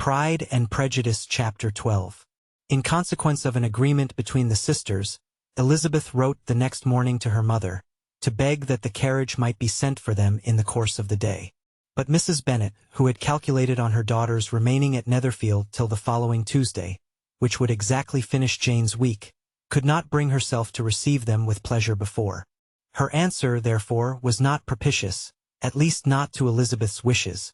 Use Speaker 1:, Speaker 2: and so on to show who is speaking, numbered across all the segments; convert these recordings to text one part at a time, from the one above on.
Speaker 1: Pride and Prejudice Chapter 12. In consequence of an agreement between the sisters, Elizabeth wrote the next morning to her mother, to beg that the carriage might be sent for them in the course of the day. But Mrs. Bennet, who had calculated on her daughters remaining at Netherfield till the following Tuesday, which would exactly finish Jane's week, could not bring herself to receive them with pleasure before. Her answer, therefore, was not propitious, at least not to Elizabeth's wishes,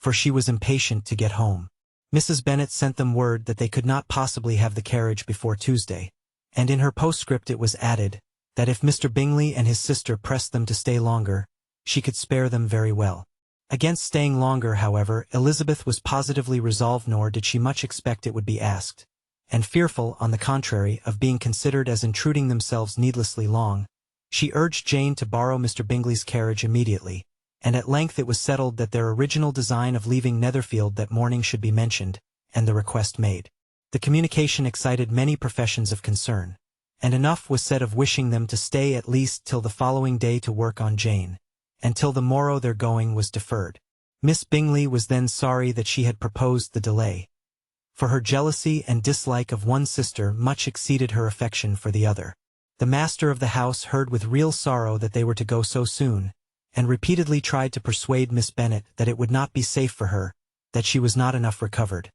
Speaker 1: for she was impatient to get home. Mrs. Bennet sent them word that they could not possibly have the carriage before Tuesday, and in her postscript it was added, that if Mr. Bingley and his sister pressed them to stay longer, she could spare them very well. Against staying longer, however, Elizabeth was positively resolved, nor did she much expect it would be asked, and fearful, on the contrary, of being considered as intruding themselves needlessly long, she urged Jane to borrow Mr. Bingley's carriage immediately, and at length it was settled that their original design of leaving Netherfield that morning should be mentioned, and the request made. The communication excited many professions of concern, and enough was said of wishing them to stay at least till the following day to work on Jane, and till the morrow their going was deferred. Miss Bingley was then sorry that she had proposed the delay, for her jealousy and dislike of one sister much exceeded her affection for the other. The master of the house heard with real sorrow that they were to go so soon, and repeatedly tried to persuade Miss Bennet that it would not be safe for her, that she was not enough recovered.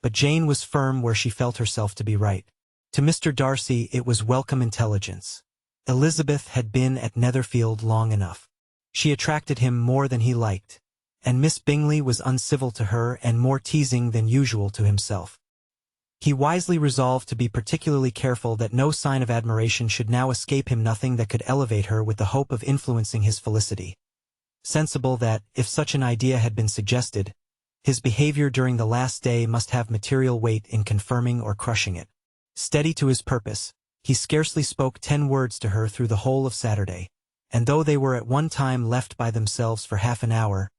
Speaker 1: But Jane was firm where she felt herself to be right. To Mr. Darcy it was welcome intelligence. Elizabeth had been at Netherfield long enough. She attracted him more than he liked, and Miss Bingley was uncivil to her and more teasing than usual to himself. He wisely resolved to be particularly careful that no sign of admiration should now escape him, nothing that could elevate her with the hope of influencing his felicity. Sensible that, if such an idea had been suggested, his behavior during the last day must have material weight in confirming or crushing it. Steady to his purpose, he scarcely spoke 10 words to her through the whole of Saturday, and though they were at one time left by themselves for half an hour,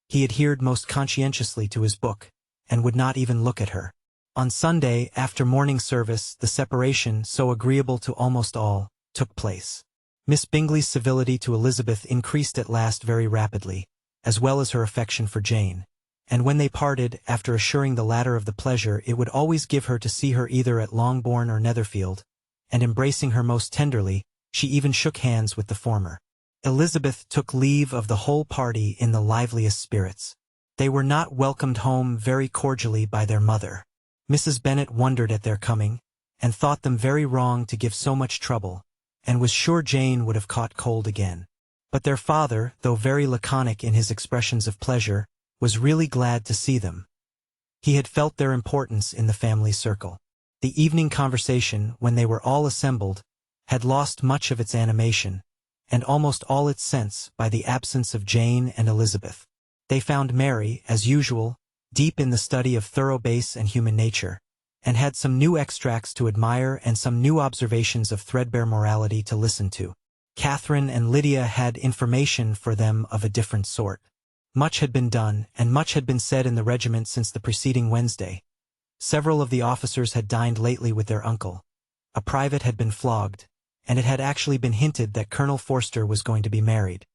Speaker 1: he adhered most conscientiously to his book, and would not even look at her. On Sunday, after morning service, the separation, so agreeable to almost all, took place. Miss Bingley's civility to Elizabeth increased at last very rapidly, as well as her affection for Jane, and when they parted, after assuring the latter of the pleasure it would always give her to see her either at Longbourn or Netherfield, and embracing her most tenderly, she even shook hands with the former. Elizabeth took leave of the whole party in the liveliest spirits. They were not welcomed home very cordially by their mother. Mrs. Bennet wondered at their coming, and thought them very wrong to give so much trouble, and was sure Jane would have caught cold again. But their father, though very laconic in his expressions of pleasure, was really glad to see them. He had felt their importance in the family circle. The evening conversation, when they were all assembled, had lost much of its animation, and almost all its sense, by the absence of Jane and Elizabeth. They found Mary, as usual, deep in the study of thorough base and human nature, and had some new extracts to admire and some new observations of threadbare morality to listen to. Catherine and Lydia had information for them of a different sort. Much had been done, and much had been said in the regiment since the preceding Wednesday. Several of the officers had dined lately with their uncle. A private had been flogged, and it had actually been hinted that Colonel Forster was going to be married.